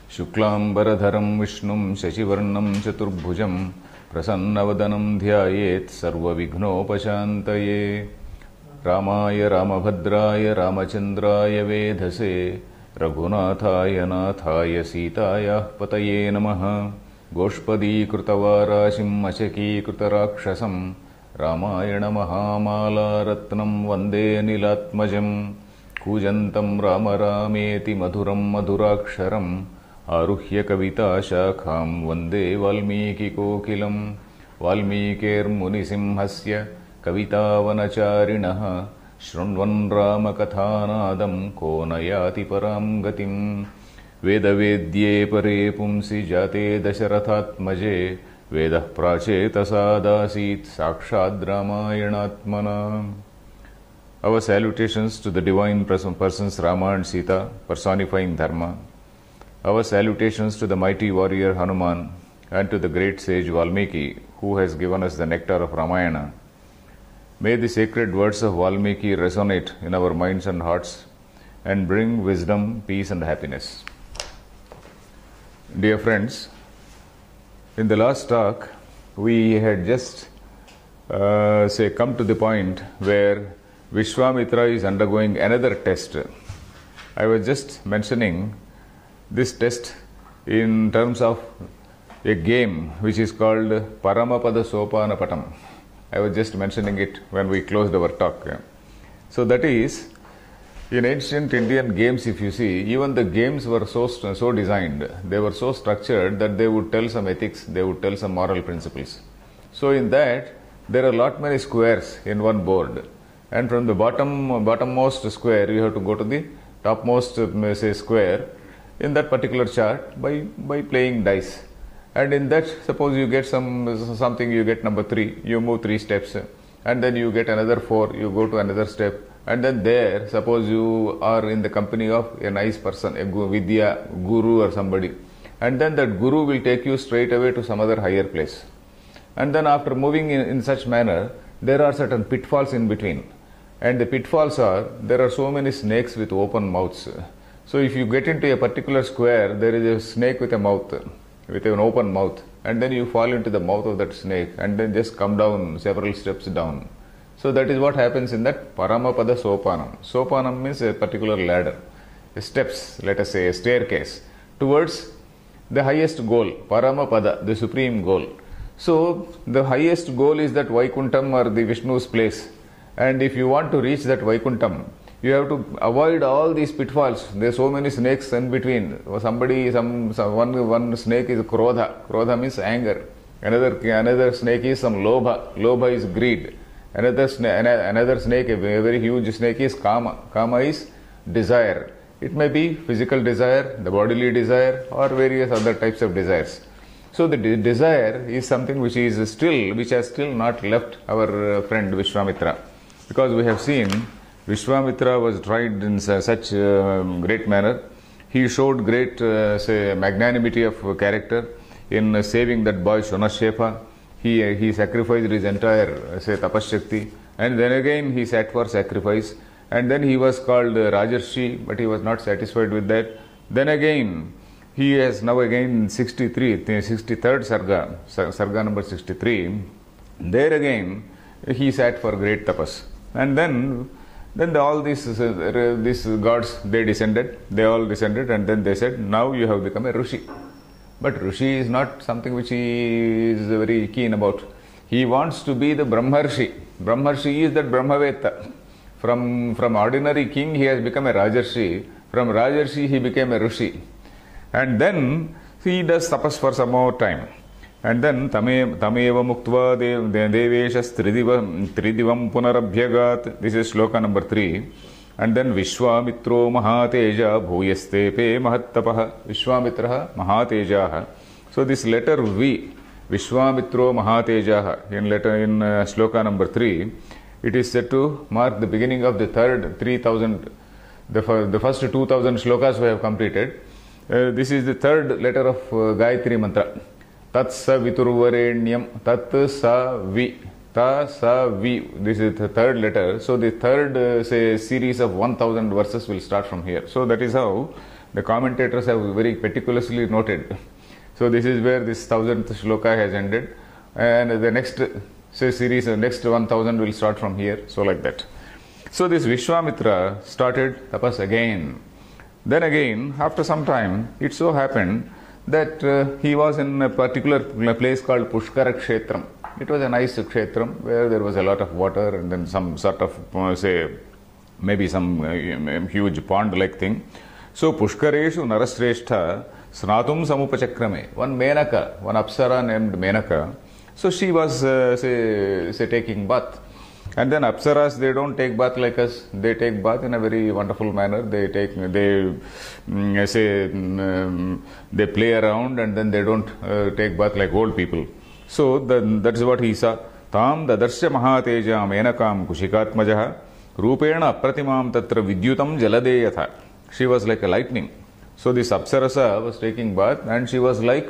Shuklambaradharam Vishnum Shashivarnam Chaturbhujam Prasanavadanam Dhyayet Sarvavighnopashantaye Ramaya Ramabhadraya Ramachandraya Vedhase Raghunathaya Nathaya Sitaya Pataye Namaha Goshpadi Krutavarashim Ashaki Krutarakshasam Ramayana Mahamala Ratnam Vande Nilatmajam Kujantam Rama Rameti Madhuram Madhuraksharam Aruhya Kavita Shakham Vande Valmiki Kokilam Valmikir Munisimhasya Kavita Vanacharinaha Shrunvan Rama Kathanadam Konayati Param Gatim Veda Vedye Pare Pumsi Jate Dasharathatmaje Vedah Pracheta Sadasit Sakshad Ramayanatmana. Our salutations to the divine persons Rama and Sita, personifying dharma. Our salutations to the mighty warrior Hanuman and to the great sage Valmiki, who has given us the nectar of Ramayana. May the sacred words of Valmiki resonate in our minds and hearts and bring wisdom, peace and happiness. Dear friends, in the last talk, we had just come to the point where Vishwamitra is undergoing another test. I was just mentioning this test in terms of a game which is called Paramapada Sopana Patam. I was just mentioning it when we closed our talk. So that is, in ancient Indian games, if you see, even the games were so designed, they were so structured that they would tell some ethics, they would tell some moral principles. So in that, there are a lot many squares in one board. And from the bottommost square, you have to go to the topmost square in that particular chart by playing dice. And in that, suppose you get something, you get number 3, you move 3 steps, and then you get another 4, you go to another step, and then there, suppose you are in the company of a nice person, a Vidya, Guru or somebody, and then that Guru will take you straight away to some other higher place. And then after moving in such manner, there are certain pitfalls in between. And the pitfalls are, there are so many snakes with open mouths. So if you get into a particular square, there is a snake with a mouth, with an open mouth, and then you fall into the mouth of that snake and then just come down several steps down. So that is what happens in that Paramapada Sopanam. Sopanam means a particular ladder, steps, let us say a staircase, towards the highest goal, Paramapada, the supreme goal. So the highest goal is that Vaikuntham or the Vishnu's place. And if you want to reach that Vaikuntham, you have to avoid all these pitfalls. There are so many snakes in between. One snake is Krodha. Krodha means anger. Another snake is some Lobha. Lobha is greed. Another snake, a very huge snake is Kama. Kama is desire. It may be physical desire, the bodily desire, or various other types of desires. So the desire is something which has still not left our friend Vishwamitra. Because we have seen Vishwamitra was tried in such great manner. He showed great magnanimity of character in saving that boy Shunashepa. He sacrificed his entire tapashakti, and then again he sat for sacrifice, and then he was called Rajarshi, but he was not satisfied with that. Then again he has now again 63rd Sarga number 63. There again he sat for great tapas. And then all these gods, they all descended, and then they said, now you have become a Rishi. But Rishi is not something which he is very keen about. He wants to be the Brahmarshi. Brahmarshi is that Brahmaveta. From ordinary king he has become a Rajarshi. From Rajarshi he became a Rishi. And then he does tapas for some more time. And then tameva muktva deveshas tridivam punarabhyagat. This is shloka number 3. And then Vishwamitro Mahateja Bhuyastepe Mahattapaha. Vishwamitra Mahatejaha. So this letter V, Vishwamitro Mahatejaha, in shloka number 3, it is said to mark the beginning of the third 3000, the first 2000 shlokas we have completed. This is the third letter of Gayatri Mantra. Tat sa viturvarenyam, tat sa vi, ta sa vi. This is the third letter. So the third series of 1000 verses will start from here. So that is how The commentators have very meticulously noted. So this is where this 1000th shloka has ended, and the next series, the next 1000 will start from here. So like that. So this Vishwamitra started tapas again. Then again, after some time, it so happened that he was in a particular place called Pushkara Kshetram. It was a nice kshetram where there was a lot of water and then some sort of, maybe some huge pond-like thing. So Pushkareshu Narasreshta Snatum Samupachakrame. One Menaka, one Apsara named Menaka. So she was, taking bath. And then Apsaras, they don't take bath like us. They take bath in a very wonderful manner. They play around and then they don't take bath like old people. So that is what he saw. Tam dadarsya mahatejam enakam kushikatmajaha rupena apratimam tatra vidyutam jaladeyatha. She was like a lightning. So this Apsarasa was taking bath and she was like,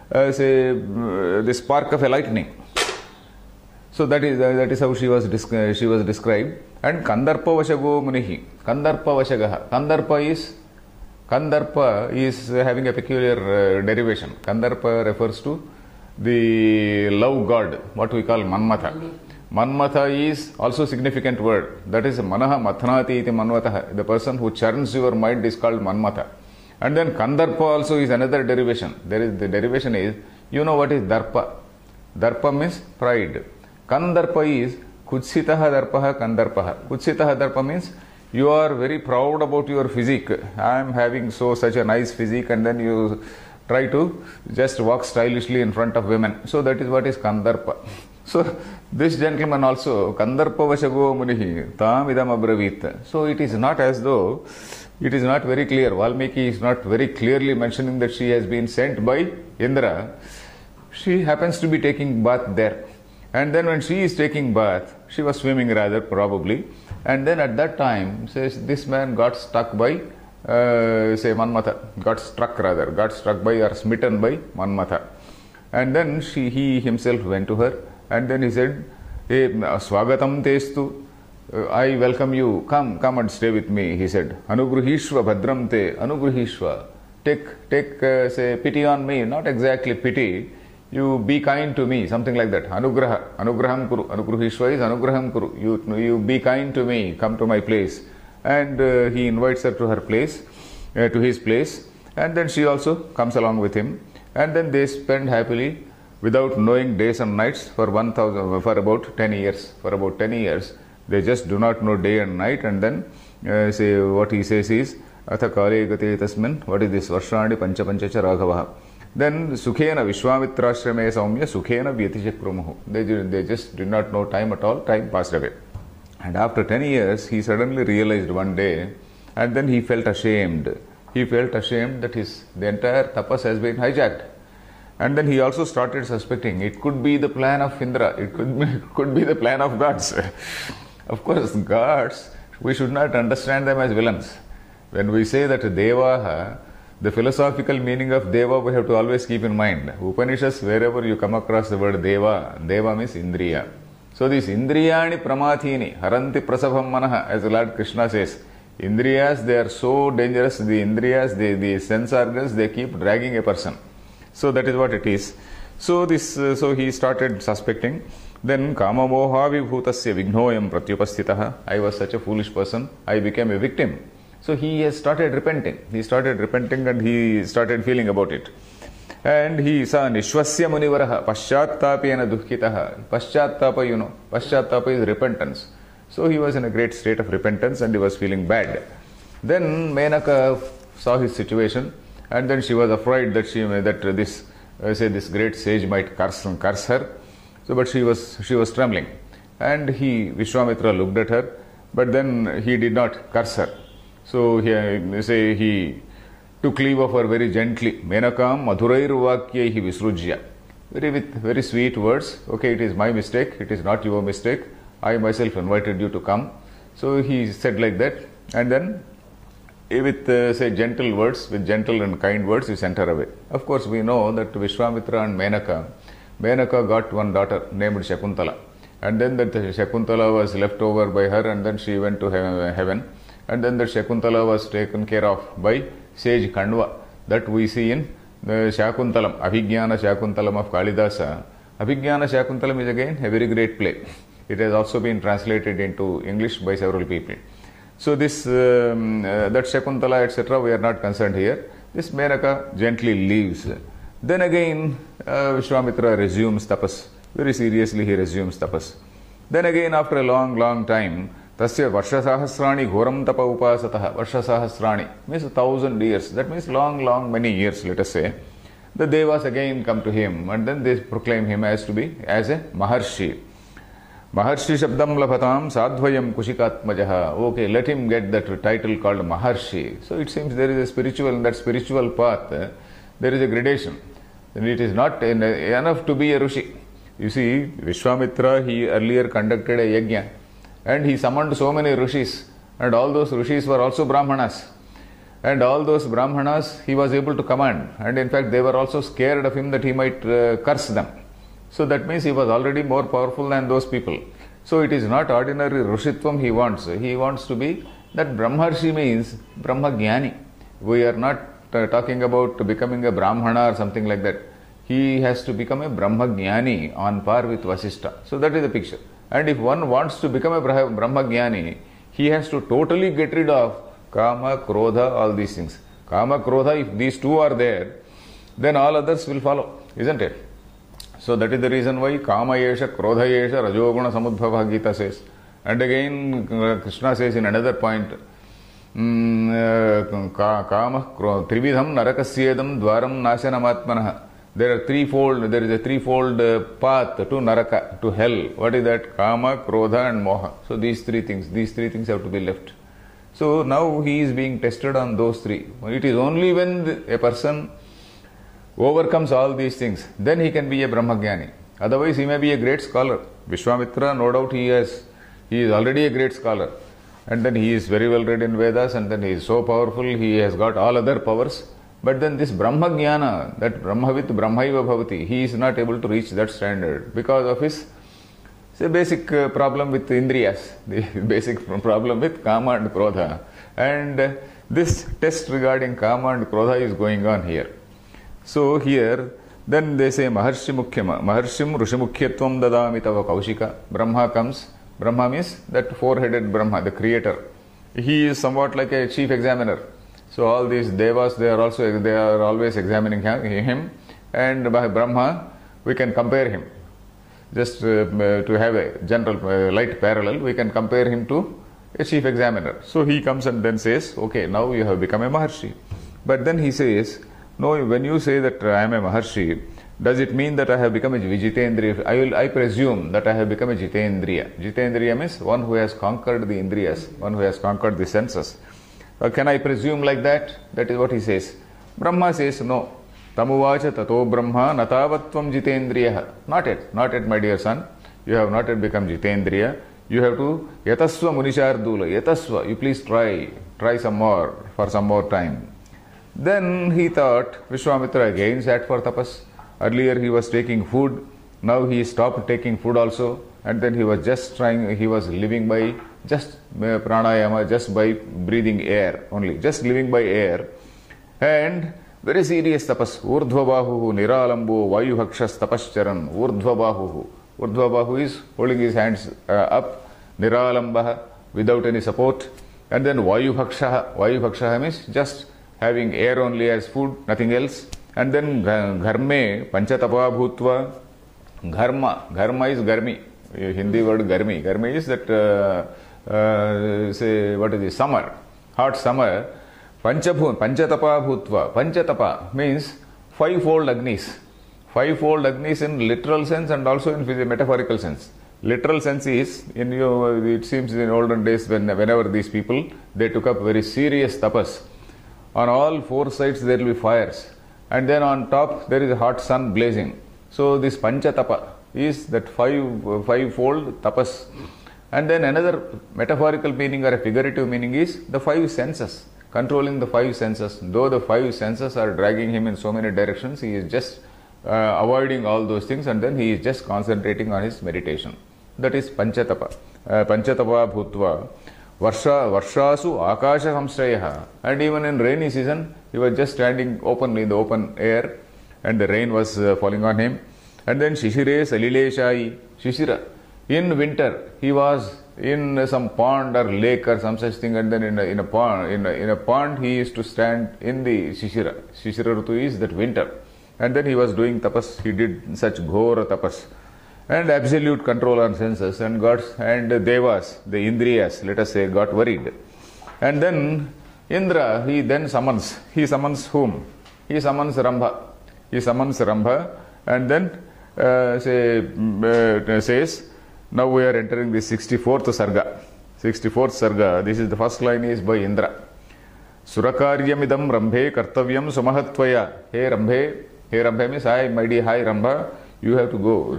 the spark of a lightning. So that is how she was described. And Kandarpa Vashago Munihi. Kandarpa Vashagaha. Kandarpa is having a peculiar derivation. Kandarpa refers to the love god, what we call Manmatha. Manmatha is also a significant word. That is Manaha Mathanati iti Manvataha. The person who churns your mind is called Manmatha. And then Kandarpa also is another derivation. The derivation is, you know what is Darpa? Darpa means pride. Kandarpa is Kutsitaha Darpaha Kandarpaha. Kutsitaha Darpa means you are very proud about your physique. I am having such a nice physique, and then you try to just walk stylishly in front of women. So that is what is Kandarpa. So this gentleman also, Kandarpa Vashago Munihi, Tam Idam Abravit. So it is not as though, it is not very clear. Valmiki is not very clearly mentioning that she has been sent by Indra. She happens to be taking bath there. And then when she is taking bath, she was swimming rather probably. And then at that time, says this man got struck by, Manmatha, got struck by or smitten by Manmatha. And then he himself went to her and then he said, hey, Swagatam Testu, I welcome you, come and stay with me, he said. Anugruhishva Bhadram Te, Anugruhishva, take pity on me, not exactly pity. You be kind to me, something like that. Anugraham kuru. Anugruhishva is anugraham kuru. You be kind to me, come to my place. And he invites her to her place, to his place. And then she also comes along with him. And then they spend happily, without knowing days and nights, for about 10 years. For about 10 years, they just do not know day and night. And then what he says is, Atha kale gate tasmin, what is this? Varshani pancha panchacha raghavaha. Then Sukhena Vishwamitrashrame Saumya Sukhena Vyatichakrumuhu. They just did not know time at all. Time passed away. And after 10 years, he suddenly realized one day, and then he felt ashamed. He felt ashamed that the entire tapas has been hijacked. And then he also started suspecting it could be the plan of Indra. It could be the plan of gods. Of course, gods, we should not understand them as villains. When we say that Devaha, the philosophical meaning of Deva we have to always keep in mind. Upanishads, wherever you come across the word Deva, Deva means Indriya. So these Indriyani Pramathini, Haranti Prasabham Manaha, as Lord Krishna says, Indriyas, they are so dangerous. The Indriyas, the sense organs, they keep dragging a person. So that is what it is. So he started suspecting. Then Kama Moha Vibhutasya Vignoyam Pratyupastitaha. I was such a foolish person. I became a victim. So he has started repenting. He started repenting and he started feeling about it. And he saw Nishwasya Munivaraha, Paschattapena Dukhitaha. Paschattapa, Paschattapa is repentance. So he was in a great state of repentance and he was feeling bad. Then Menaka saw his situation and then she was afraid that this great sage might curse her. So, but she was trembling. And Vishwamitra looked at her, but then he did not curse her. So he took leave of her very gently. Menakam madhurairvakyaihi visrujya. With very sweet words. Okay, it is my mistake. It is not your mistake. I myself invited you to come. So he said like that. And then with gentle words, with gentle and kind words, he sent her away. Of course, we know that Vishwamitra and Menaka got one daughter named Shakuntala. And then that Shakuntala was left over by her and then she went to heaven. And then that Shakuntala was taken care of by sage Kandva that we see in the Shakuntalam, Abhigyana Shakuntalam of Kalidasa. Abhigyana Shakuntalam is again a very great play. It has also been translated into English by several people. So this, that Shakuntala, etc., we are not concerned here. This Menaka gently leaves. Then again, Vishwamitra resumes tapas. Very seriously he resumes tapas. Then again after a long time, Tasya Varshasahasrani Ghoram Tapa Upasataha. Varshasahasrani means 1,000 years. That means long, many years, let us say. The Devas again come to him and then they proclaim him as a Maharshi. Maharshi Shabdam Lapatam Sadhvayam Kushikatmajaha. Okay, let him get that title called Maharshi. So it seems there is a spiritual, in that spiritual path, there is a gradation. And it is not enough to be a Rishi. You see, Vishwamitra, he earlier conducted a yajna and he summoned so many Rishis, and all those Rishis were also Brahmanas. And all those Brahmanas he was able to command, and in fact they were also scared of him that he might curse them. So that means he was already more powerful than those people. So it is not ordinary Rishitvam he wants. He wants to be that Brahmarshi means Brahmagyani. We are not talking about becoming a Brahmana or something like that. He has to become a Brahmagyani on par with Vasishtha. So that is the picture. And if one wants to become a Brahmagyani, he has to totally get rid of Kama, Krodha, all these things. Kama, Krodha, if these two are there, then all others will follow, isn't it? So that is the reason why Kama Yesha, Krodha Yesha, Rajoguna Samudbhava Gita says. And again Krishna says in another point, Kama, Trividham Narakasyedam Dwaram Nasanamatmanaha. There is a threefold path to Naraka, to hell. What is that? Kama, Krodha and Moha. So these three things have to be left. So now he is being tested on those three. It is only when a person overcomes all these things, then he can be a Brahmagyani. Otherwise he may be a great scholar. Vishwamitra, no doubt he is already a great scholar. And then he is very well read in Vedas, and then he is so powerful, he has got all other powers. But then this Brahmagyana, that Brahmavit Brahmaiva Bhavati, he is not able to reach that standard because of his basic problem with Indriyas, the basic problem with Kama and Krodha. And this test regarding Kama and Krodha is going on here. So here, then they say Maharshi Mukhyama, Maharshim Rushimukhyatvam Dadami Tava Kaushika. Brahma comes. Brahma means that four-headed Brahma, the creator. He is somewhat like a chief examiner. So all these devas, they are always examining him, and by Brahma we can compare him. Just to have a general light parallel, we can compare him to a chief examiner. So he comes and then says, okay, now you have become a Maharshi. But then he says, no, when you say that I am a Maharshi, does it mean that I have become a Jitendriya? I presume that I have become a Jitendriya. Jitendriya means one who has conquered the Indriyas, one who has conquered the senses. Can I presume like that? That is what he says. Brahma says, no. Tamuvacha tato brahma natavatvam jitendriya. Not yet, my dear son. You have not yet become Jitendriya. You have to yatasva munishardula. Yatasva, you please try some more, for some more time. Then he thought, Vishwamitra again sat for tapas. Earlier he was taking food. Now he stopped taking food also. And then he was living by just pranayama, just by breathing air only, just living by air. And very serious tapas. Urdhvabahu niralambo vayubhakshas tapascharan. Urdhvabahu. Urdhvabahu is holding his hands up. Niralambaha, without any support. And then vayubhakshaha. Vayubhakshaha means just having air only as food, nothing else. And then gharme panchatapa bhutva. Gharma is garmi. Hindi word garmi. Garmi is that summer, hot summer. Panchatapa bhutva. Panchatapa means fivefold agnis. Fivefold agnis in literal sense and also in metaphorical sense. Literal sense is, it seems in olden days whenever these people, they took up very serious tapas. On all four sides there will be fires. And then on top there is a hot sun blazing. So this panchatapa is that fivefold tapas. And then another metaphorical meaning or a figurative meaning is the five senses, controlling the five senses. Though the five senses are dragging him in so many directions, he is just avoiding all those things, and then he is just concentrating on his meditation. That is panchatapa. Panchatapa bhutva. Varshasu Akasha Samshrayah. And even in rainy season, he was just standing openly in the open air and the rain was falling on him. And then Shishire Salileshai, Shishira. In winter, he was in some pond or lake or some such thing, and then in a pond he used to stand in the Shishira. Shishira Rutu is that winter. And then he was doing tapas, he did such ghora tapas. And absolute control on senses, and gods and devas, the Indriyas, let us say, got worried. And then Indra, he summons whom? He summons Rambha, and then says, now we are entering the 64th Sarga. 64th Sarga, this is the first line is by Indra. Surakaryamidam Rambhe Kartavyam Sumahatvaya. Hey Rambhe means hi, my dear, hi Rambha. You have to go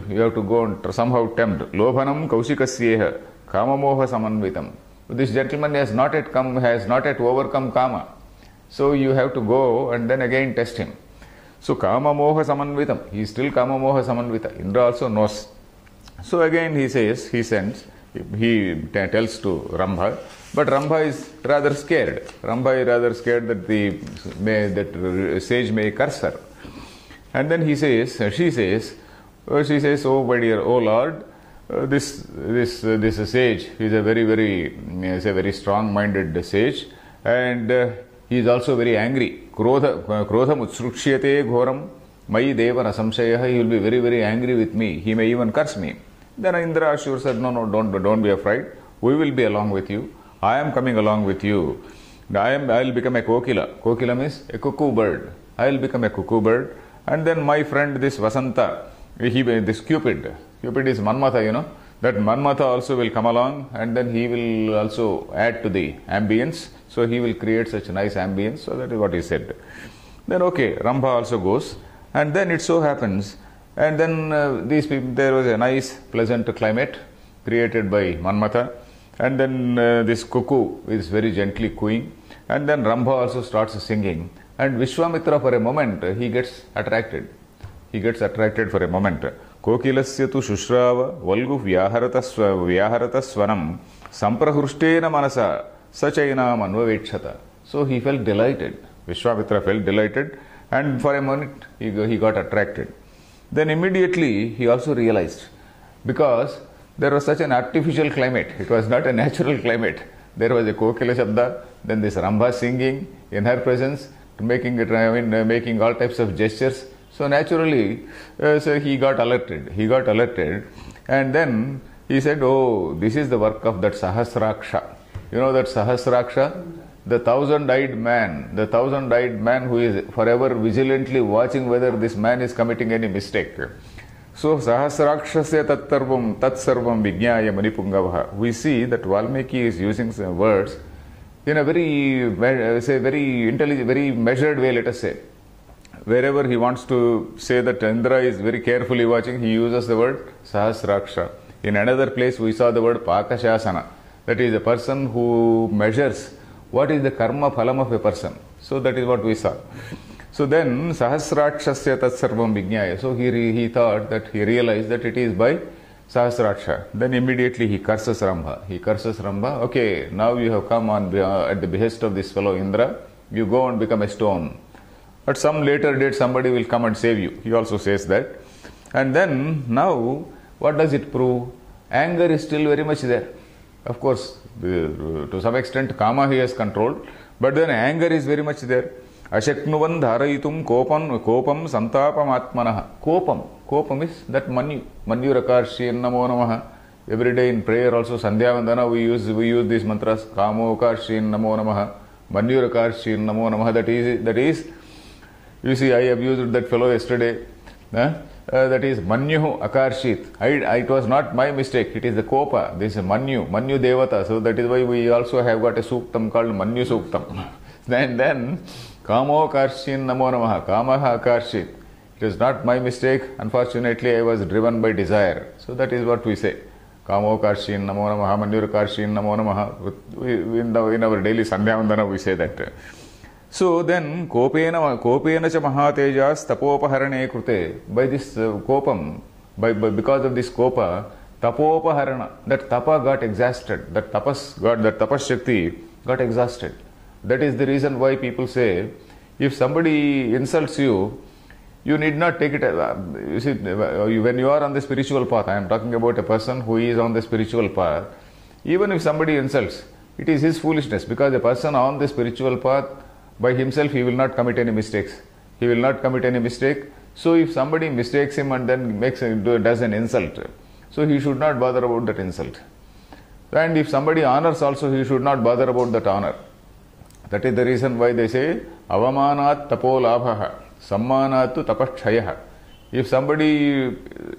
and somehow tempt. Lobhanam Kaushikasyeha Kamamoha Samanvitam. This gentleman has not yet overcome Kama. So you have to go and then again test him. So Kamamoha Samanvitam. He is still Kamamoha Samanvita. Indra also knows. So again he tells to Rambha, but Rambha is rather scared. That that sage may curse her. And then she says, oh my dear, oh Lord, this sage is a very strong-minded sage, and he is also very angry. Krodham utsurukshiyate ghoram mai deva nasamshayah. He will be very, very angry with me. He may even curse me. Then Indra assures said, no, don't be afraid. We will be along with you. I am coming along with you. I will become a kokila. Kokila means a cuckoo bird. I will become a cuckoo bird. And then my friend, this Vasanta, this Cupid is Manmatha, that Manmatha also will come along, and then he will also add to the ambience. So he will create such a nice ambience. So that is what he said. Then okay, Rambha also goes. And then it so happens, and then there was a nice pleasant climate created by Manmatha, and then this cuckoo is very gently cooing, and then Rambha also starts singing, and Vishwamitra for a moment he gets attracted for a moment. Kokilasya tu shushrava valgu vyaharata swanam samprahruštena manasa sachainam anvavekshata. So he felt delighted. Vishwamitra felt delighted, and for a moment he got attracted. Then immediately he also realized, because there was such an artificial climate, it was not a natural climate. There was a Kokila Shabda, then this Rambha singing in her presence, making all types of gestures. So naturally, so he got alerted, and then he said, oh, this is the work of that Sahasraksha. You know that Sahasraksha? The thousand-eyed man who is forever vigilantly watching whether this man is committing any mistake. So Sahasrakshasya tatsarvam vijnaya manipungavaha. We see that Valmiki is using some words in a very intelligent, very measured way, let us say. Wherever he wants to say that Indra is very carefully watching, he uses the word Sahasraksha. In another place we saw the word Pakashasana. That is a person who measures what is the karma phalam of a person. So that is what we saw. So then Sahasrakshasya tatsarvam vijnaya. So he realized that it is by Sahasraksha. Then immediately he curses Rambha. Okay, now you have come on at the behest of this fellow Indra. You go and become a stone. At some later date somebody will come and save you. He also says that. And then now what does it prove? Anger is still very much there. Of course, to some extent Kama he has controlled, but then anger is very much there. Ashaknuvan dharayitum kopam santapam atmanaha. Kopam is that manyu rakarshi namo namaha. Every day in prayer also Sandhya Vandana we use these mantras. Kamo karshi namo namaha. Manyu rakarshi namo namaha. That is, you see, I abused that fellow yesterday. That is Manyu Akarshit. It was not my mistake. It is the Kopa. This is Manyu Devata. So that is why we also have got a Suktam called Manyu Suktam. Then Kamo Karshin Namo Namaha. Kamaha Akarshit. It is not my mistake. Unfortunately, I was driven by desire. So that is what we say. Kamo Karshin Namo Namaha. Manyu Karshin Namo Namaha. In our daily Sandhya Vandana we say that. So then, kopena cha mahatejas tapopaharane krute. By this kopam, because of this kopa, tapopaharana. That tapa got exhausted. That tapas shakti got exhausted. That is the reason why people say, if somebody insults you, you need not take it. You see, when you are on the spiritual path, I am talking about a person who is on the spiritual path. Even if somebody insults, it is his foolishness, because a person on the spiritual path by himself, he will not commit any mistakes. He will not commit any mistake. So if somebody mistakes him and then does an insult, so he should not bother about that insult. And if somebody honors also, he should not bother about that honor. That is the reason why they say, avamanat tapo labhaha, sammanatu tapachhayaha. If somebody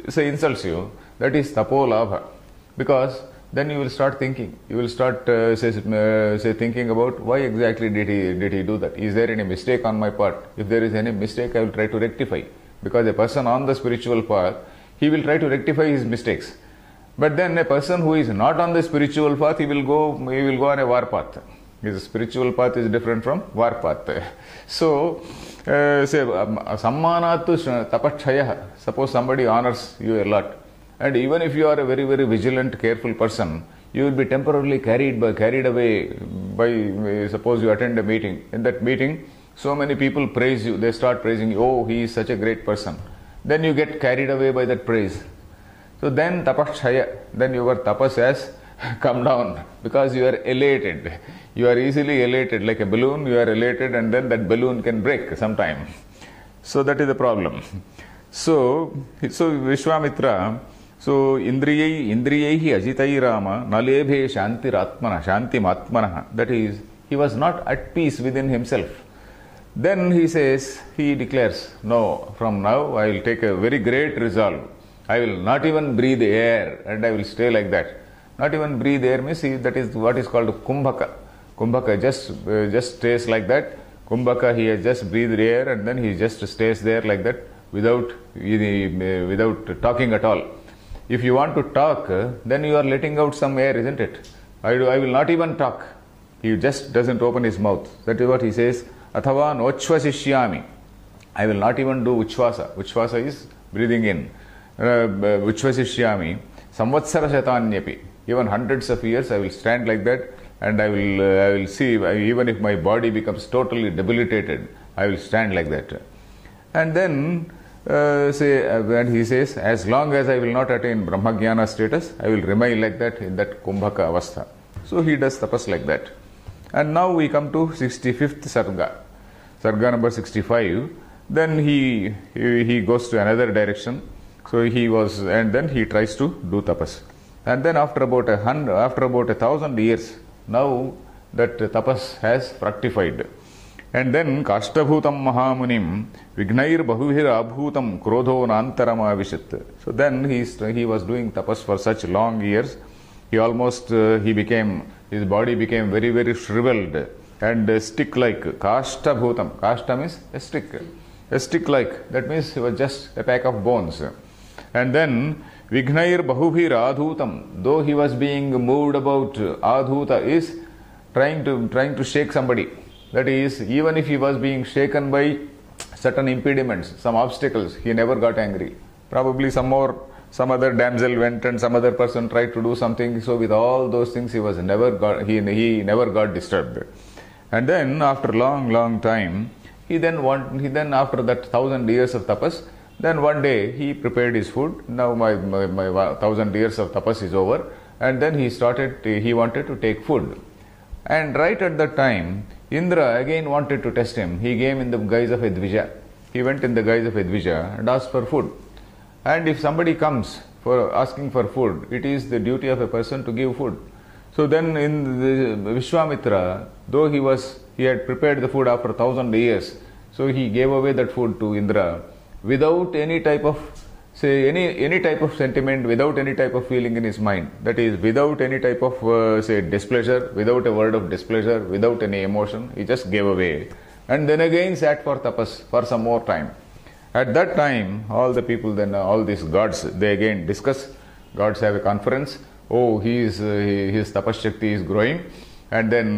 say insults you, that is tapo labha. Because then you will start thinking. You will start thinking about why exactly did he do that? Is there any mistake on my part? If there is any mistake, I will try to rectify. Because a person on the spiritual path, he will try to rectify his mistakes. But then a person who is not on the spiritual path, he will go on a war path. His spiritual path is different from war path. So, sammanatu tapachhayaha. Suppose somebody honors you a lot. And even if you are a very, very vigilant, careful person, you will be temporarily carried away by, suppose you attend a meeting. In that meeting, so many people praise you. They start praising you. Oh, he is such a great person. Then you get carried away by that praise. So then tapachhaya, then your tapas has come down, because you are elated. You are easily elated. Like a balloon, you are elated, and then that balloon can break sometime. So that is the problem. So Vishwamitra, so indriyaihi ajitai Rama nalebhe shantimatmana. That is, he was not at peace within himself. Then he declares, no, from now I will take a very great resolve. I will not even breathe air, and I will stay like that. Not even breathe air means that is what is called kumbhaka. Kumbhaka just stays like that. Kumbhaka, he has just breathed air, and then he just stays there like that without talking at all. If you want to talk, then you are letting out some air, isn't it? I will not even talk. He just doesn't open his mouth. That is what he says. Athava nochvasishyami. I will not even do uchvasa. Uchvasa is breathing in. Uchvasishyami. Samvatsara shatanyapi. Even hundreds of years I will stand like that, and I will see, even if my body becomes totally debilitated, I will stand like that. And then when he says, as long as I will not attain Brahmajnana status, I will remain like that in that Kumbhaka avastha. So he does tapas like that. And now we come to 65th Sarga. Sarga number 65. Then he goes to another direction. So and then he tries to do tapas. And then after about 1,000 years, now that tapas has fructified. And then Kashtabhutam Mahamunim Vignair Bahuvir Abhutam Krodho Nantarama Vishat. So then he was doing tapas for such long years. His body became very, very shriveled and stick-like. Kashtabhutam. Kashta means a stick. A stick-like. That means he was just a pack of bones. And then Vignair Bahubhir Adhutam. Though he was being moved about, Adhuta is trying to shake somebody. That is, even if he was being shaken by certain impediments, some obstacles, he never got angry. Probably some other damsel went and some other person tried to do something. So with all those things, he never got disturbed. And then after long time, he then after that 1,000 years of tapas, then one day he prepared his food. Now my 1,000 years of tapas is over, and then he wanted to take food. And right at that time, Indra again wanted to test him. He came in the guise of a Dvija. He went in the guise of a Dvija and asked for food. And if somebody comes for asking for food, it is the duty of a person to give food. So then in the Vishwamitra, though he had prepared the food after 1,000 years, so he gave away that food to Indra without any type of any type of sentiment, without any type of feeling in his mind. That is, without any type of displeasure, without a word of displeasure, without any emotion, he just gave away. And then again sat for tapas for some more time. At that time, all the people, then all these gods, they again discuss. Gods have a conference. Oh, his tapas shakti is growing. And then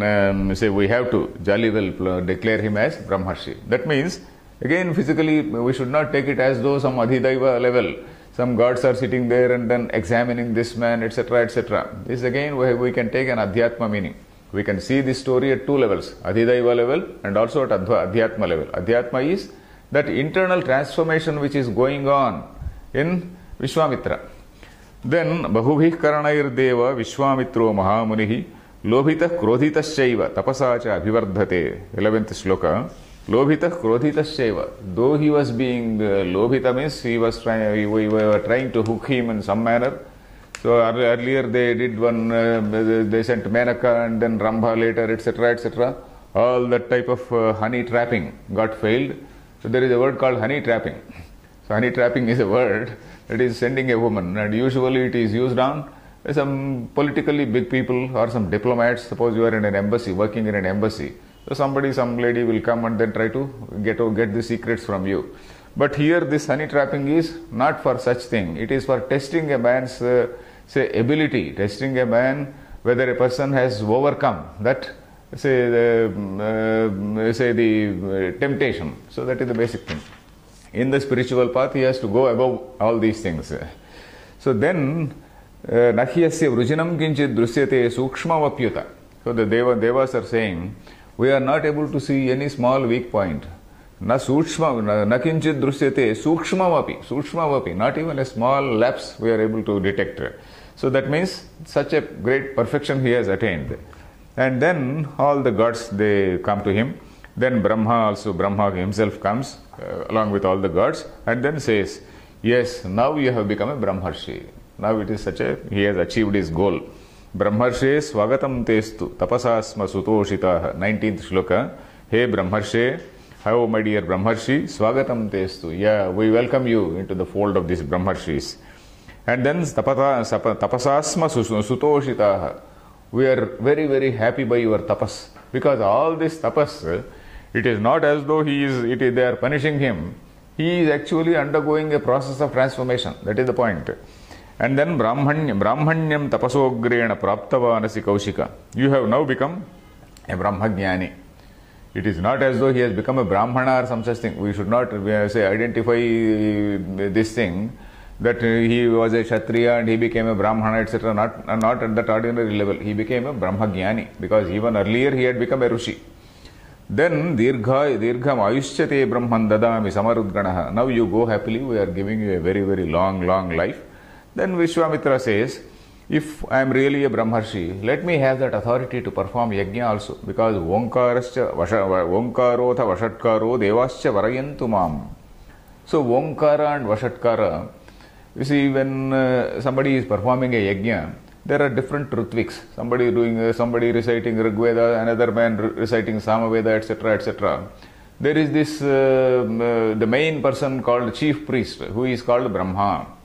we have to jolly well declare him as Brahmarshi. That means, again physically, we should not take it as though some Adhidaiva level, some gods are sitting there and then examining this man, etc., etc. This again we can take an Adhyatma meaning. We can see this story at two levels, Adhidaiva level and also at Adhyatma level. Adhyatma is that internal transformation which is going on in Vishwamitra. Then Bahubhih Karanair Deva Vishwamitro Mahamunihi Lobhitah Krodhitasyaiva Tapasacha Abhivardhate. 11th sloka. Lobhitah Krodhitasyaiva. Though he was being Lobhita means we were trying to hook him in some manner. So earlier they did one, they sent Menaka and then Rambha later, etc., etc. All that type of honey trapping got failed. So there is a word called honey trapping. So honey trapping is a word that is sending a woman, and usually it is used on some politically big people or some diplomats. Suppose you are in an embassy, working in an embassy. So some lady will come and then try to get the secrets from you. But here this honey trapping is not for such thing. It is for testing a man's ability, testing a man whether a person has overcome that the temptation. So that is the basic thing. In the spiritual path, he has to go above all these things. So then, Nahyasya Vrujinam Kinchit Drusyate Sukshmavapyuta. So the Devas are saying, we are not able to see any small weak point. Na kinchit drusyate sukshmavapi. Not even a small lapse we are able to detect. So that means such a great perfection he has attained. And then all the gods, they come to him. Then Brahma himself comes along with all the gods and then says, yes, now you have become a Brahmarshi. Now it is he has achieved his goal. Brahmarshe swagatam testu tapasasma sutoshitaha. 19th shloka. Hey Brahmarshe, how my dear Brahmarshi, swagatam testu. Yeah, we welcome you into the fold of these Brahmarshis. And then tapasasma sutoshitaha. We are very, very happy by your tapas. Because all this tapas, it is not as though they are punishing him. He is actually undergoing a process of transformation. That is the point. And then Brahmanyam tapasogrena praptavanasi kaushika. You have now become a Brahmajnani. It is not as though he has become a Brahmana or some such thing. We should not identify this thing that he was a Kshatriya and he became a Brahmana, etc. Not at that ordinary level. He became a Brahmajnani because even earlier he had become a Rishi. Then dirgham ayushchate brahman dadami samarudganaha. Now you go happily, we are giving you a very, very long life. Then Vishwamitra says, if I am really a Brahmarshi, let me have that authority to perform yajna also, because Omkarotha Vashatkaro Devascha Varayantu Mam. So Omkara and Vashatkara, you see, when somebody is performing a yajna, there are different Rutviks. Somebody reciting Rigveda, another man reciting Samaveda, etc., etc. There is this, the main person called chief priest, who is called Brahma.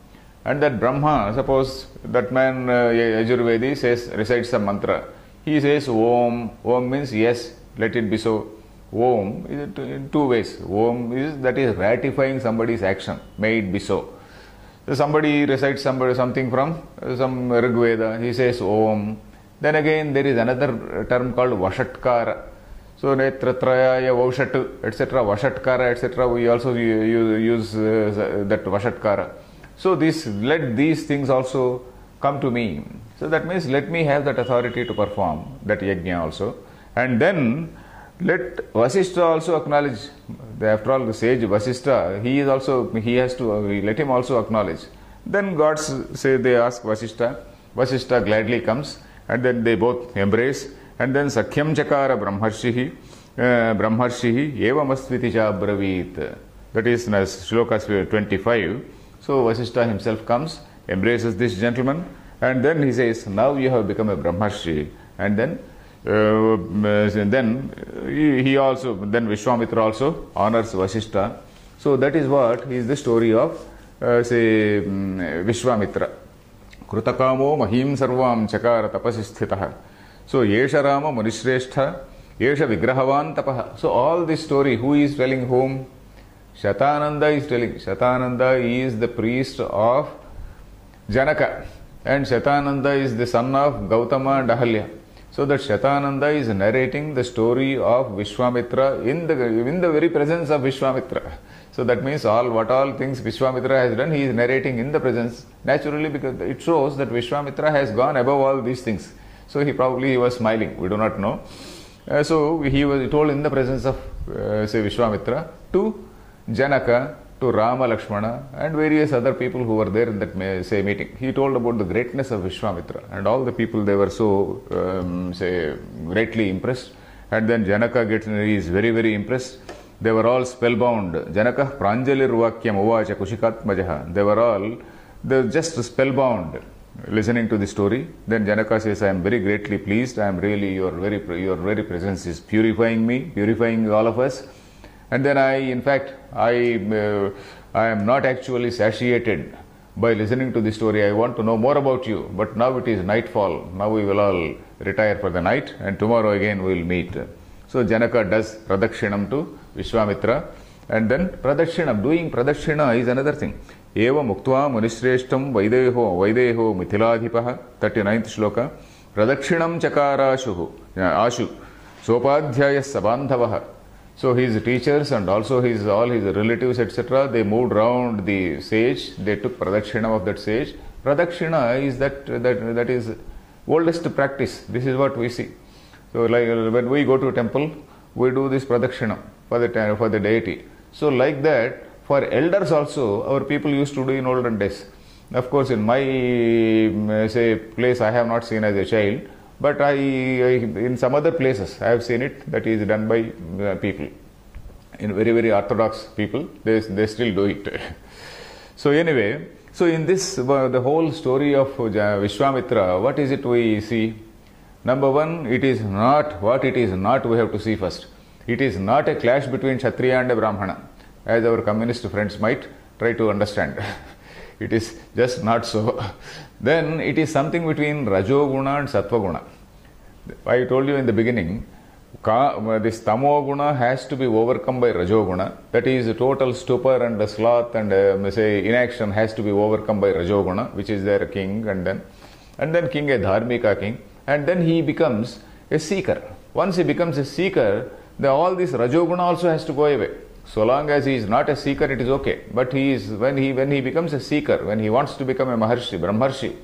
And that Brahma, suppose that man Yajurvedi recites some mantra. He says Om. Om means yes, let it be so. Om is in two ways. Om is that is ratifying somebody's action. May it be so. So somebody recites something from some Rigveda. He says Om. Then again there is another term called Vashatkara. So Netratrayaya Vaushat, etc. Vashatkara, etc. We also use that Vashatkara. So let these things also come to me. So that means let me have that authority to perform that yajna also. And then let Vasishtha also acknowledge. After all, the sage Vasishtha, he has to let him also acknowledge. Then gods say, they ask Vasishtha. Vasishtha gladly comes and then they both embrace. And then Sakhyam Chakara Brahmarshihi Evamastviti Bravit. That is Shloka 25. So Vasishtha himself comes, embraces this gentleman, and then he says, now you have become a Brahmarshi. And then Vishwamitra also honors Vasishtha. So that is what is the story of Vishwamitra. Krutakamo mahim sarvam chakara tapasisthitaha. So Yesha Rama Munishrestha, Yesha Vigrahavan tapaha. So all this story, who is telling whom? Shatananda is telling. Shatananda is the priest of Janaka, and Shatananda is the son of Gautama and Ahalya. So that Shatananda is narrating the story of Vishwamitra in the very presence of Vishwamitra. So that means what all things Vishwamitra has done, he is narrating in the presence, naturally, because it shows that Vishwamitra has gone above all these things. So he was smiling, we do not know. So he was told in the presence of say Vishwamitra to Janaka, to Rama, Lakshmana and various other people who were there in that meeting. He told about the greatness of Vishwamitra, and all the people, they were so greatly impressed. And then Janaka is very, very impressed. They were all spellbound. Janaka pranjalir vakyam uvacha kushikatmajaha. They were all just spellbound listening to the story. Then Janaka says, I am very greatly pleased. I am really, your very presence is purifying me, purifying all of us. And then I am not actually satiated by listening to the story. I want to know more about you. But now it is nightfall. Now we will all retire for the night, and tomorrow again we will meet. So Janaka does pradakshinam to Vishwamitra, and then doing pradakshina is another thing. Eva muktva munishreshtam vaideho mithiladhipaha, 39th shloka. Pradakshinam chakara ashu sopadhyaya sabandhavaha. So his teachers and also all his relatives, etc., they moved round the sage. They took pradakshina of that sage. Pradakshina is that is oldest practice. This is what we see. So like when we go to a temple, we do this pradakshina for the deity. So like that, for elders also, our people used to do in olden days. Of course, in my place, I have not seen as a child, but in some other places I have seen it. That is done by people, in very, very orthodox people. They still do it. So anyway, so in this the whole story of Vishwamitra, what is it we see? Number one, it is not what it is not. We have to see first. It is not a clash between Kshatriya and a Brahmana, as our communist friends might try to understand. It is just not so. Then it is something between Rajoguna and Sattva-guna. I told you in the beginning, this Tamo-guna has to be overcome by Rajoguna. That is, total stupor and sloth and inaction has to be overcome by Rajoguna, which is their king, and then king, a dharmika king, and then he becomes a seeker. Once he becomes a seeker, all this Rajoguna also has to go away. So long as he is not a seeker, it is okay. But when he becomes a seeker, when he wants to become a Maharshi, Brahmarshi,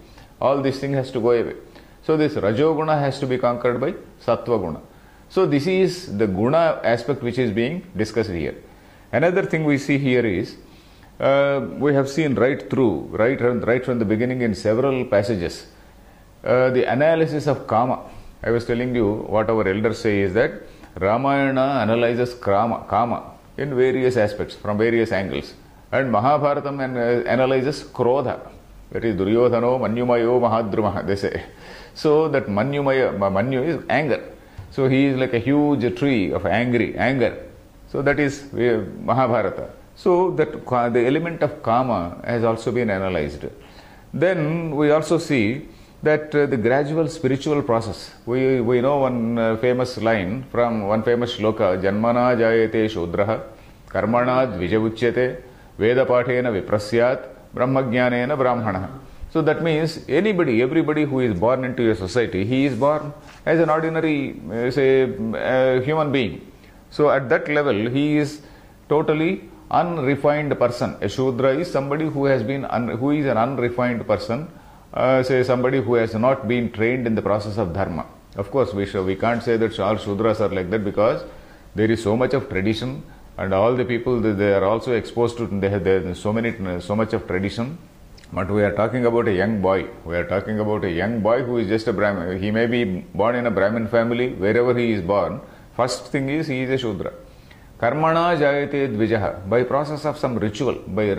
all these things has to go away. So this Rajoguna has to be conquered by Sattva-guna. So this is the guna aspect which is being discussed here. Another thing we see here is, we have seen right from the beginning in several passages, the analysis of kama. I was telling you what our elders say is that Ramayana analyzes kama in various aspects, from various angles. And Mahabharatam analyzes krodha. That is Duryodhano Manyumayo Mahadrumaha, they say. So that Manyu is anger. So he is like a huge tree of anger. So that is Mahabharata. So that the element of kama has also been analyzed. Then we also see that the gradual spiritual process. We know one famous line from one famous shloka, Janmana jayate shudraha, karmana dvijavuchyate, veda pathena viprasyat, brahmajnanena brahmana. So that means everybody who is born into a society, he is born as an ordinary, human being. So at that level, he is totally unrefined person. A Shudra is somebody who is an unrefined person, somebody who has not been trained in the process of dharma. Of course, we can't say that all Shudras are like that, because there is so much of tradition, and all the people, they are also exposed to, there is so much of tradition. But we are talking about a young boy. We are talking about a young boy who is just a Brahmin. He may be born in a Brahmin family, wherever he is born. First thing is, he is a Shudra. Karmana jayate dvijaha. By process of some ritual, by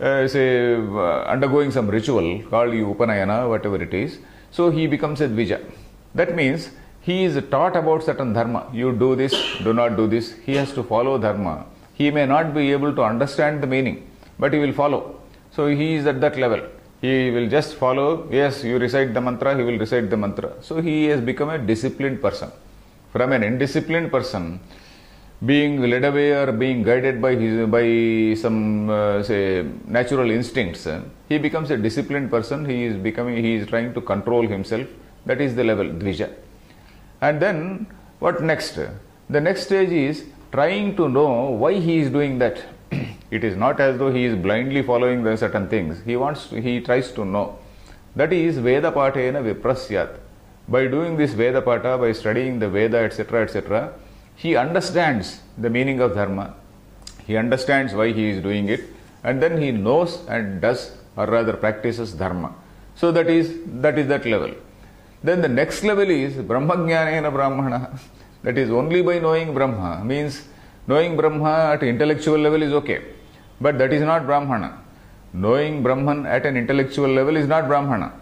undergoing some ritual called Upanayana, whatever it is, so he becomes a dvija. That means he is taught about certain dharma. You do this, do not do this. He has to follow dharma. He may not be able to understand the meaning, but he will follow. So he is at that level. He will just follow. Yes, you recite the mantra, he will recite the mantra. So he has become a disciplined person. From an indisciplined person, being led away or being guided by some natural instincts, he becomes a disciplined person. He is trying to control himself. That is the level, dvija. And then what next? The next stage is trying to know why he is doing that. It is not as though he is blindly following the certain things. He tries to know. That is Veda Patena Viprasyat. By doing this Veda Pata, by studying the Veda, etc., he understands the meaning of dharma. He understands why he is doing it, and then he knows and does, or rather practices dharma. So that is that level. Then the next level is Brahmajnanena Brahmana. That is only by knowing Brahma. Means knowing Brahma at intellectual level is okay, but that is not Brahmana. Knowing Brahman at an intellectual level is not Brahmana.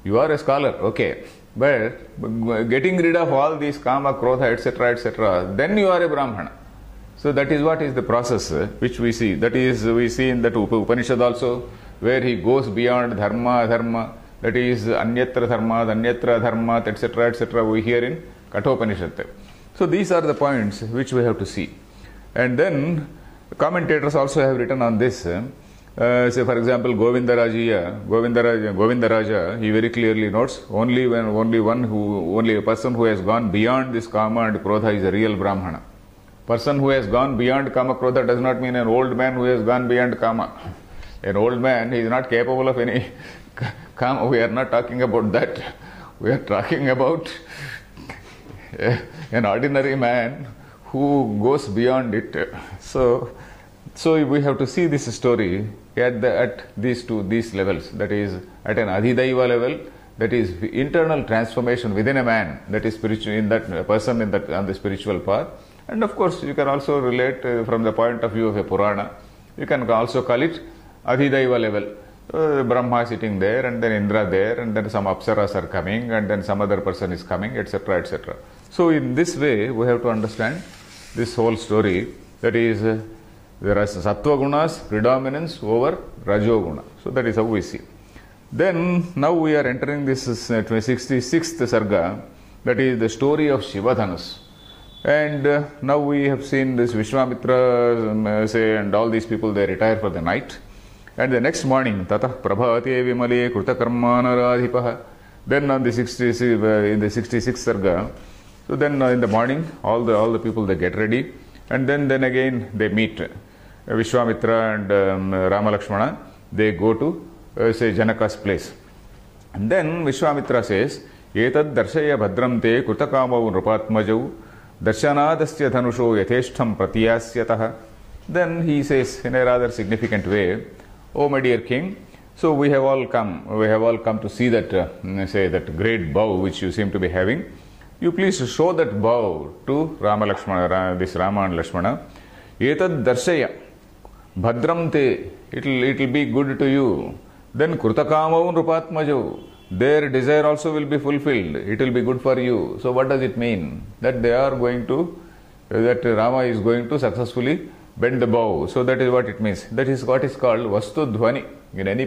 You are a scholar, okay, but getting rid of all these kama, krodha, etc., then you are a Brahmana. So that is what is the process which we see. That is, we see in that Upanishad also, where he goes beyond dharma, that is anyatra dharma, etc., we hear in Kathopanishad. So these are the points which we have to see. And then commentators also have written on this. Say for example, Govindaraja, he very clearly notes, only a person who has gone beyond this kama and krodha is a real Brahmana. Person who has gone beyond kama krodha does not mean an old man who has gone beyond kama. An old man, he is not capable of any kama. We are not talking about that. We are talking about an ordinary man who goes beyond it. So we have to see this story at these levels. That is at an adhidaiva level, that is internal transformation within a man, that is spiritual, in that person on the spiritual path. And of course, you can also relate from the point of view of a Purana. You can also call it adhidaiva level. Brahma sitting there, and then Indra there, and then some apsaras are coming, and then some other person is coming, etc., etc. So in this way, we have to understand this whole story. That is, there are sattva gunas predominance over rajoguna. So that is how we see. Then now we are entering this 66th sarga. That is the story of Shivadhanus. And now we have seen this Vishwamitra and all these people, they retire for the night. And the next morning, Tatah Prabhate Vimale Krutakarmanaradhipaha. Then on the 66th sarga, so then in the morning, all the people, they get ready. And then again they meet Vishwamitra and Rama Lakshmana. They go to say Janaka's place. And then Vishwamitra says, Etad darshaya bhadram te krutakamav nrupatmajau darshanadasya dhanusho yatheshtham pratyasyatah. Then he says in a rather significant way, Oh my dear king, so we have all come to see that that great bow which you seem to be having. You please show that bow to Rama and Lakshmana. Etad darshaya bhadram te, it'll be good to you. Then krutakamav nrupatmajau, their desire also will be fulfilled. It will be good for you. So what does it mean? That that Rama is going to successfully bend the bow. So that is what it means. That is what is called vastu dhvani. In any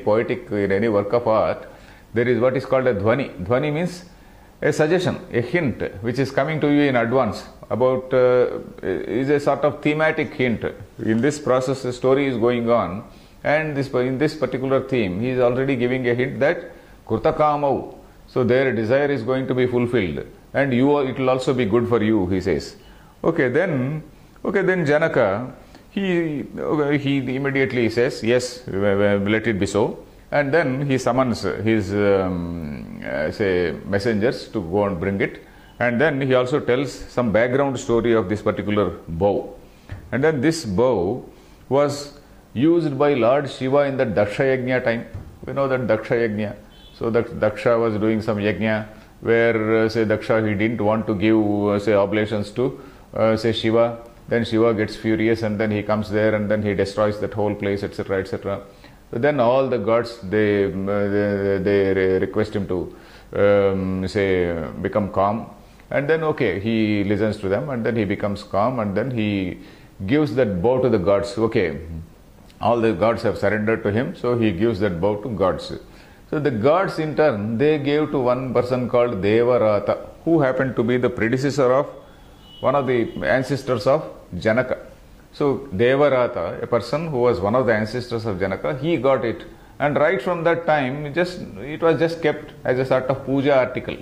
work of art, there is what is called a dhvani. Dhvani means a suggestion, a hint, which is coming to you in advance about, is a sort of thematic hint. In this process, the story is going on, and in this particular theme, he is already giving a hint that Kurtakamau, so their desire is going to be fulfilled, and it will also be good for you, he says. Then Janaka, he immediately says, yes, let it be so. And then he summons his messengers to go and bring it. And then he also tells some background story of this particular bow. And then this bow was used by Lord Shiva in the Daksha Yajna time. We know that Daksha Yajna. So that Daksha was doing some Yajna where Daksha, he didn't want to give oblations to Shiva. Then Shiva gets furious and then he comes there and then he destroys that whole place, etc., etc. So then all the gods, they request him to become calm, and then he listens to them and then he becomes calm and then he gives that bow to the gods. All the gods have surrendered to him, so he gives that bow to gods. So the gods in turn, they gave to one person called Devarata, who happened to be the predecessor of one of the ancestors of Janaka. So Devarata, a person who was one of the ancestors of Janaka, he got it. And right from that time, it was just kept as a sort of puja article.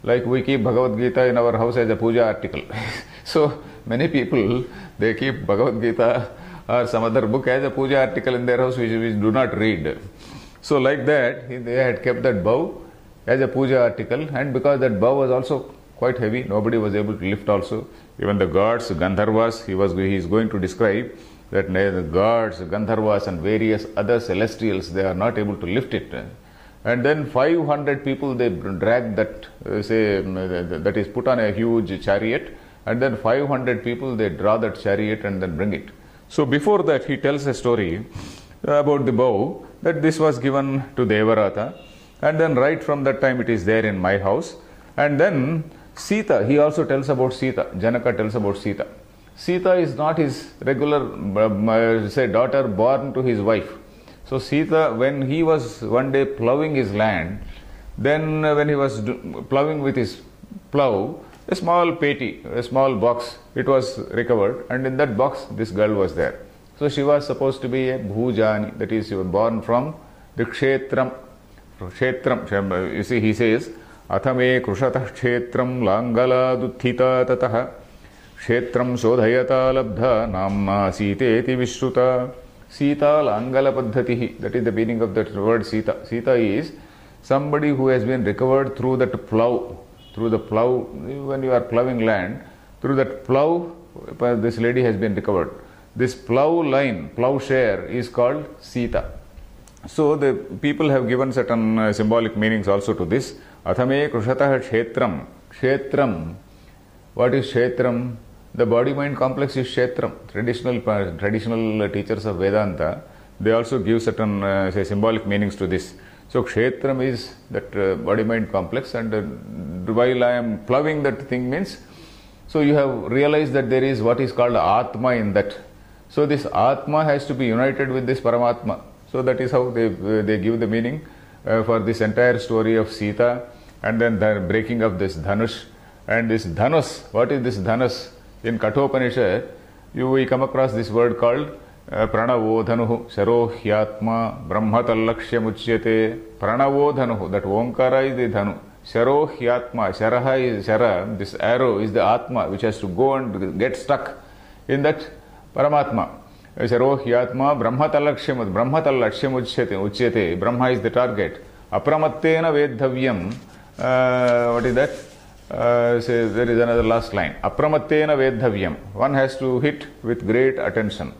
Like we keep Bhagavad Gita in our house as a puja article. So Many people, they keep Bhagavad Gita or some other book as a puja article in their house which do not read. So like that, they had kept that bow as a puja article, and because that bow was also quite heavy, nobody was able to lift also. Even the gods, Gandharvas, he is going to describe that the gods, Gandharvas and various other celestials, they are not able to lift it. And then 500 people, they drag that, that is put on a huge chariot, and then 500 people, they draw that chariot and then bring it. So before that, he tells a story about the bow, that this was given to Devarata, and then right from that time it is there in my house. And then Sita, he also tells about Sita. Janaka tells about Sita. Sita is not his regular, daughter born to his wife. So Sita, when he was one day plowing his land, then when he was plowing with his plow, a small peti, a small box, it was recovered, and in that box this girl was there. So she was supposed to be a Bhujani, that is, she was born from the Kshetram. Kshetram, you see, he says, Athame Krushatah Kshetram Langala Duthita Tataha Kshetram Sodhayata Labdha Namna Siteti Vishruta. Sita Langala Paddhatihi, that is the meaning of that word Sita. Sita is somebody who has been recovered through that plow. Through the plow, when you are plowing land, through that plow, this lady has been recovered. This plow line, plowshare, is called Sita. So the people have given certain symbolic meanings also to this. Athame Krushatah Kshetram. Kshetram. What is Kshetram? The body-mind complex is Kshetram. Traditional teachers of Vedanta, they also give certain symbolic meanings to this. So Kshetram is that body-mind complex, and while I am plowing that thing means, so you have realized that there is what is called Atma in that. So this Atma has to be united with this Paramatma. So that is how they give the meaning for this entire story of Sita, and then the breaking of this Dhanush. And this Dhanus, what is this Dhanus? In Kathopanishad, we come across this word called Pranavo Dhanuhu, Sharohyatma, Brahmatallakshya Muchyate. Pranavo Dhanuhu, that Omkara is the Dhanu. Sharohyatma, Sharaha is Shara, this arrow is the Atma, which has to go and get stuck in that Paramatma. Sharohyatma, Brahmatallakshya Muchyate. Brahma is the target. Apramattena Vedhavyam, what is that? There is another last line. Apramattena Vedhavyam. One has to hit with great attention.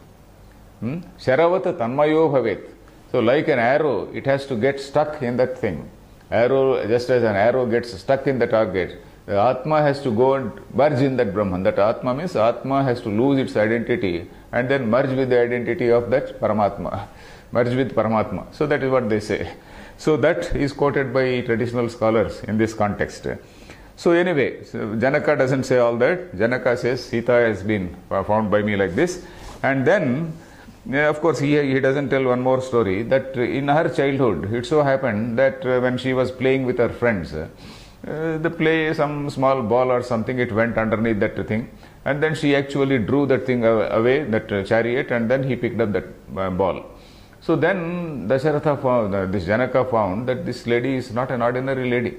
Sharavata Tanmayo Bhavet. So like an arrow, it has to get stuck in that thing. Arrow, just as an arrow gets stuck in the target, the Atma has to go and merge in that Brahman. That Atma means Atma has to lose its identity and then merge with the identity of that Paramatma. Merge with Paramatma. So that is what they say. So that is quoted by traditional scholars in this context. So anyway, Janaka doesn't say all that. Janaka says Sita has been found by me like this. And then, of course, he doesn't tell one more story, that in her childhood, it so happened that when she was playing with her friends, some small ball or something, it went underneath that thing. And then she actually drew that thing away, that chariot, and then he picked up that ball. So then Dasharatha found, this Janaka found that this lady is not an ordinary lady.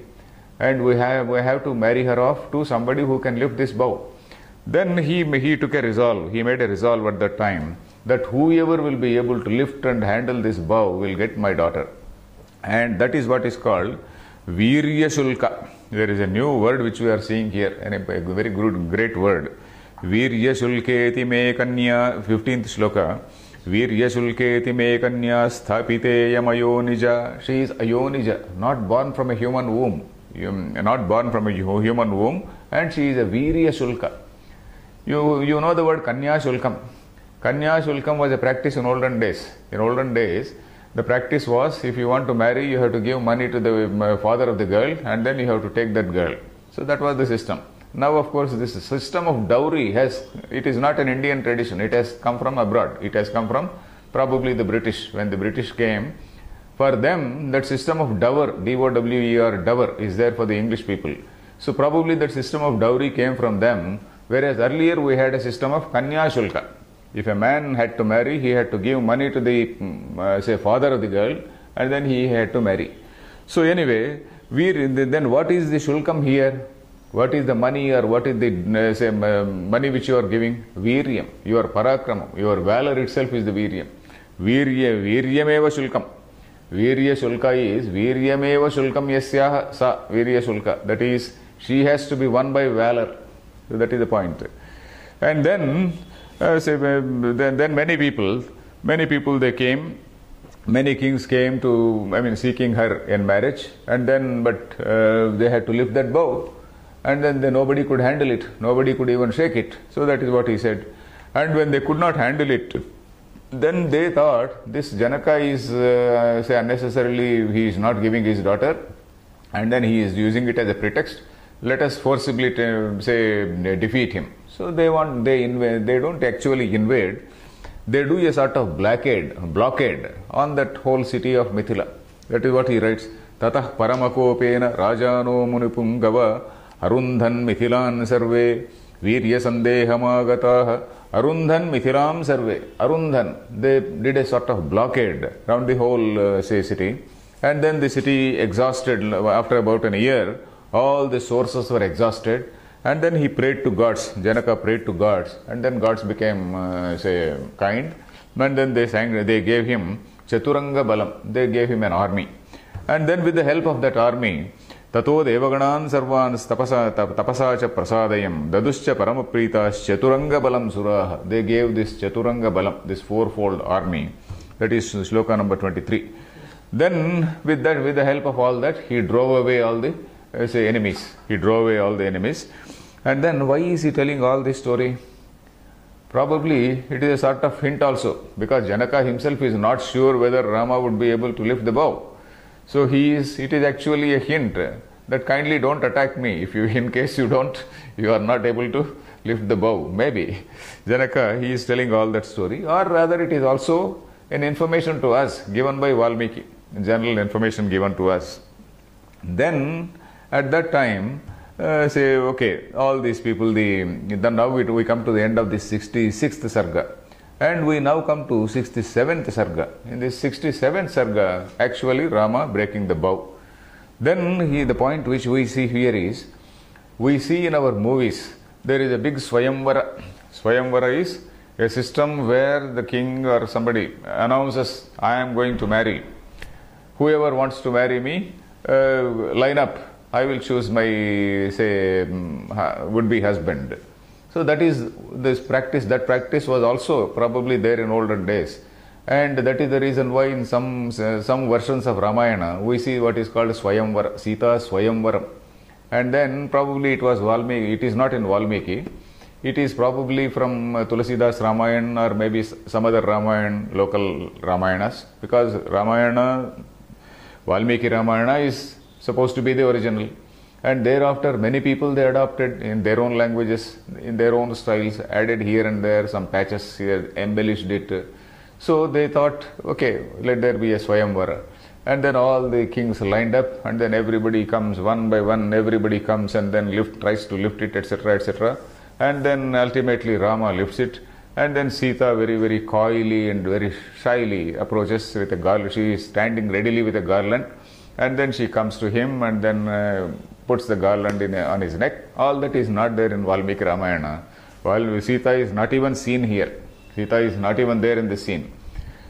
And we have to marry her off to somebody who can lift this bow. Then he took a resolve. He made a resolve at that time that whoever will be able to lift and handle this bow will get my daughter. And that is what is called Virya Shulka. There is a new word which we are seeing here, and a very good, great word. Virya Shulketi me kanya, 15th shloka. Virya Shulketi me kanya sthapite yamayonija. She is Ayonija, not born from a human womb. Not born from a human womb, and she is a Virya Shulka. You know the word Kanya Shulkam. Kanya Shulkam was a practice in olden days. In olden days, the practice was, if you want to marry, you have to give money to the father of the girl, and then you have to take that girl. So that was the system. Now, of course, this system of dowry it is not an Indian tradition. It has come from abroad. It has come from probably the British. When the British came, for them, that system of dower, D-O-W-E-R, dower, is there for the English people. So probably that system of dowry came from them, whereas earlier we had a system of Kanya Shulka. If a man had to marry, he had to give money to the, father of the girl, and then he had to marry. So anyway, then what is the Shulkam here? What is the money or what is the money which you are giving? Viryam, your parakramam, your valor itself is the viryam. Viryameva shulkam. Virya shulka is Viryameva shulkam yasyaha sa Virya shulka. That is, she has to be won by valor. So that is the point. And then, then many people they came. Many kings came to, seeking her in marriage, and then, but they had to lift that bow, and then nobody could handle it. Nobody could even shake it. So that is what he said. And when they could not handle it, then they thought this Janaka is unnecessarily, he is not giving his daughter, and then he is using it as a pretext. Let us forcibly defeat him. So they don't actually invade. They do a sort of blockade on that whole city of Mithila. That is what he writes. Tatah paramakopena rajano munipungava arundhan mithilan sarve virya sandehamagataha arundhan mithilam sarve. Arundhan, they did a sort of blockade around the whole city, and then the city exhausted. After about a year, all the sources were exhausted. And then he prayed to gods. Janaka prayed to gods, and then gods became, kind. And then they gave him Chaturanga Balam. They gave him an army. And then with the help of that army, Tato Devaganan Sarvans Tapasacha Prasadayam Daduscha Paramapritas Chaturanga Balam Suraha. They gave this Chaturanga Balam, this fourfold army. That is Shloka number 23. Then with the help of all that, he drove away all the enemies. He drove away all the enemies. And then why is he telling all this story? Probably it is a sort of hint also, because Janaka himself is not sure whether Rama would be able to lift the bow. So it is actually a hint that kindly don't attack me. If you, in case you are not able to lift the bow. Maybe Janaka, he is telling all that story, or rather it is also an information to us given by Valmiki, general information given to us. Then at that time, all these people, then now we come to the end of the 66th Sarga, and we now come to 67th Sarga. In this 67th Sarga, actually Rama breaking the bow. Then the point which we see here is, we see in our movies, there is a big Swayamvara. Swayamvara is a system where the king or somebody announces, I am going to marry. Whoever wants to marry me, line up. I will choose my, would-be husband. So that is this practice. That practice was also probably there in olden days. And that is the reason why in some versions of Ramayana, we see what is called Swayamvara, Sita Swayamvaram. And then probably it was Valmiki. It is not in Valmiki. It is probably from Tulasidas Ramayana, or maybe some other Ramayana, local Ramayanas. Because Valmiki Ramayana is supposed to be the original, and thereafter many people they adopted in their own languages, in their own styles, added here and there some patches here, embellished it. So they thought, okay, let there be a Swayamvara, and then all the kings lined up, and then everybody comes one by one, everybody comes and then tries to lift it, etc., etc., and then ultimately Rama lifts it, and then Sita very, very coyly and very shyly approaches with a garland. She is standing readily with a garland. And then she comes to him and then puts the garland on his neck. All that is not there in Valmiki Ramayana. While Sita is not even seen here. Sita is not even there in the scene.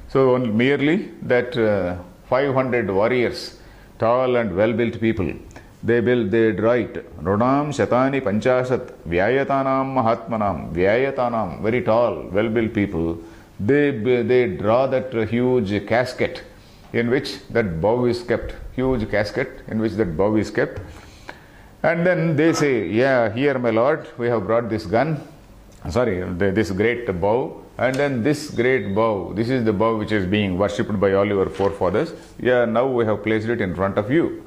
So merely that 500 warriors, tall and well-built people, they write Runam Shatani Panchasat Vyayatanam Mahatmanam. Vyayatanam, very tall, well-built people. They draw that huge casket in which that bow is kept. Huge casket in which that bow is kept. And then they say, yeah, here my lord, we have brought this gun. This great bow. And then this great bow, this is the bow which is being worshipped by all your forefathers. Yeah, now we have placed it in front of you.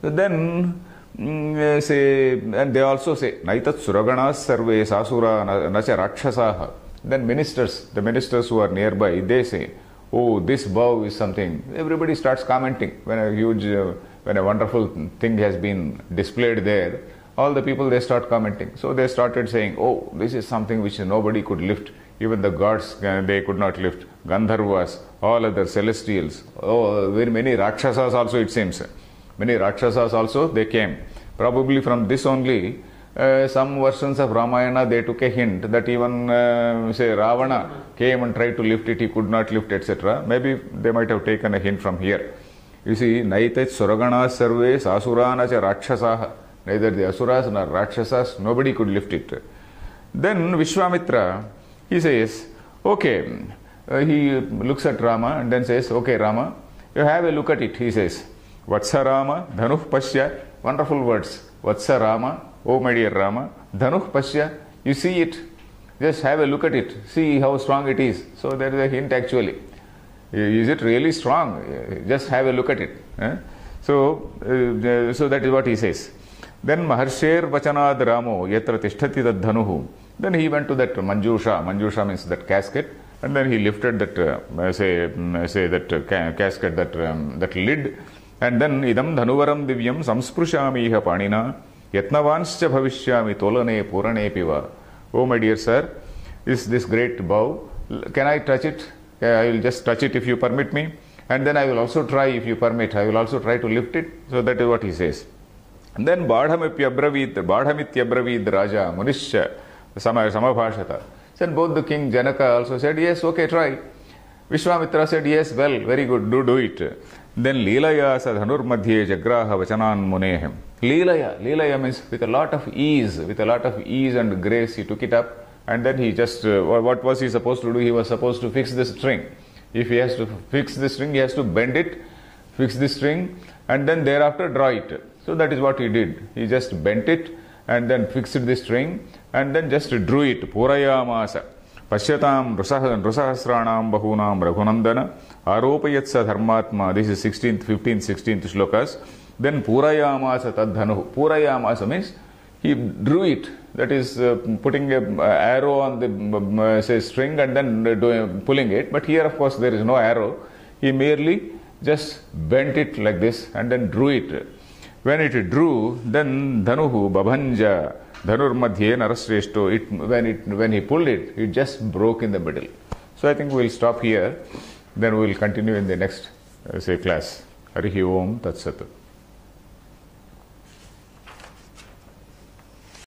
So then and they also say, Naitat Suraganas Sarve Sasura Nacha Rakshasaha. Then the ministers who are nearby, they say, oh, this bow is something. Everybody starts commenting when a wonderful thing has been displayed there. All the people, they start commenting. So they started saying, oh, this is something which nobody could lift. Even the gods, they could not lift. Gandharvas, all other celestials. Oh, very many Rakshasas also, it seems. Many Rakshasas also, they came. Probably from this only, some versions of Ramayana, they took a hint that even, say, Ravana came and tried to lift it, he could not lift, etc. Maybe they might have taken a hint from here. You see, Naitat Suraganas Sarve Sasurana cha Rakshasaha. Neither the Asuras nor Rakshasas, nobody could lift it. Then Vishwamitra, he says, okay, he looks at Rama and then says, okay, Rama, you have a look at it, he says. Vatsa Rama, Dhanuh Pashya, wonderful words. Vatsa Rama, oh my dear Rama, Dhanuh Pashya, you see it, just have a look at it, see how strong it is. So there is a hint actually. Is it really strong? Just have a look at it. So that is what he says. Then Maharsher Vachanad Ramo Yatra Tishtati Tad Dhanuhu. Then he went to that Manjusha. Manjusha means that casket. And then he lifted that, casket, that lid. And then Idam Dhanuvaram Divyam Samsprushamiha Panina Yatnavanscha Bhavishyami Tolane Purane Piva. Oh my dear sir, is this great bow? Can I touch it? I will just touch it if you permit me. And then I will also try, if you permit, I will also try to lift it. So that is what he says. And then Badhamityabravit Raja Munishya Samabhashata. Then both the king Janaka also said, yes, okay, try. Vishwamitra said, yes, well, very good, do it. Then Leelaya Sadhanur Madhye Jagraha Vachanan Munehem. Leelaya means with a lot of ease and grace, he took it up. And then he just, what was he supposed to do? He was supposed to fix the string. If he has to fix the string, he has to bend it, fix the string, and then thereafter draw it. So that is what he did. He just bent it and then fixed the string and then just drew it. Purayamasa. Pashyatam Rusahasranam Bahunam Raghunandana Aropayatsa Dharmatma. This is 15th, 16th shlokas. Then Purayamasa Tadhanuhu. Purayamasa means he drew it. That is putting an arrow on the string and then pulling it. But here, of course, there is no arrow. He merely just bent it like this and then drew it. When it drew, then Dhanuhu Babhanja Dhanur Madhye Narasreshto. When he pulled it, it just broke in the middle. So I think we will stop here. Then we will continue in the next class. Harihi Om Tat Sat.